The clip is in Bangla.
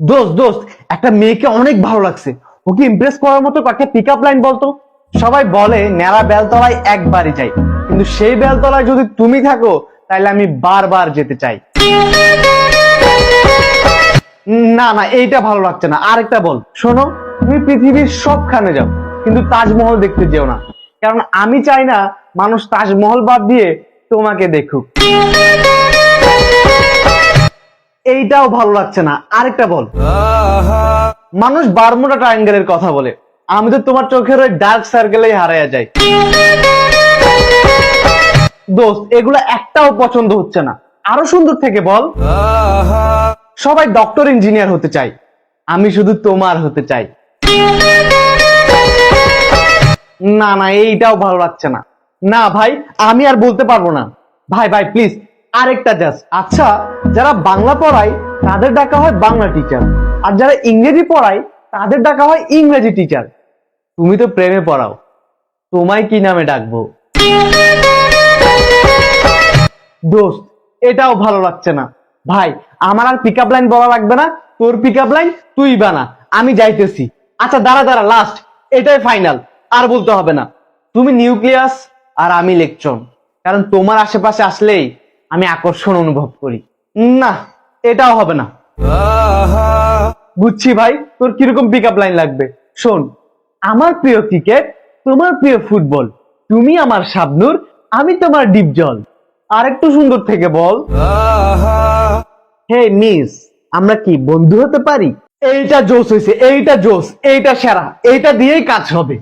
দোস্ত দোস্ত, একটা মেয়েকে অনেক ভালো লাগছে, ওকে ইমপ্রেস করার মতো একটা পিক আপ লাইন বলতো। সবাই বলে ন্যাড়া বেলতলায় একবারই যাই, কিন্তু সেই বেলতলায় যদি তুমি থাকো তাহলে আমি বারবার যেতে চাই। না না, এইটা ভালো লাগছে না, আরেকটা বল। শোনো, তুমি পৃথিবীর সবখানে যাও, কিন্তু তাজমহল দেখতে যেও না, কারণ আমি চাই না মানুষ তাজমহল বাদ দিয়ে তোমাকে দেখুক। এইটাও ভালো লাগছে না, আরেকটা বল। মানুষ বারমুডা ট্রায়াঙ্গেলের কথা বলে, আমি তো তোমার চোখের ওই ডার্ক সার্কেলেই হারাইয়া যাই। দোস্ত, এগুলো একটাও পছন্দ হচ্ছে না, আরো সুন্দর থেকে বল। সবাই ডক্টর ইঞ্জিনিয়ার হতে চাই, আমি শুধু তোমার হতে চাই। না না, এইটাও ভালো লাগছে না। না ভাই, আমি আর বলতে পারবো না। ভাই ভাই প্লিজ, আরেকটা জাস্ট। আচ্ছা, যারা বাংলা পড়ায় তাদের ডাকা হয় বাংলা টিচার, আর যারা ইংরেজি পড়ায় তাদের ডাকা হয় ইংরেজি টিচার। তুমি তো প্রেমে পড়াও, তোমায় কি নামে ডাকবো? দোস্ত, এটাও ভালো লাগছে না। ভাই, আমার আর পিক আপ লাইন বলা লাগবে না, তোর পিক আপ লাইন তুই বানা, আমি যাইতেছি। আচ্ছা দাঁড়া দাঁড়া, লাস্ট, এটাই ফাইনাল, আর বলতে হবে না। তুমি নিউক্লিয়াস আর আমি ইলেকট্রন, কারণ তোমার আশেপাশে আসলেই আমি আকর্ষণ অনুভব করি। না, এটাও হবে না। বুঝছি ভাই, তোর কিরকম পিক আপ লাইন লাগবে। শোন, আমার প্রিয় ক্রিকেট, তোমার প্রিয় ফুটবল, তুমি আমার শাবনূর, আমি তোমার ডিপ জল। আর একটু সুন্দর থেকে বল। হে মিস, আমরা কি বন্ধু হতে পারি? এইটা জোস হয়েছে, এইটা জোস, এইটা সেরা, এইটা দিয়েই কাজ হবে।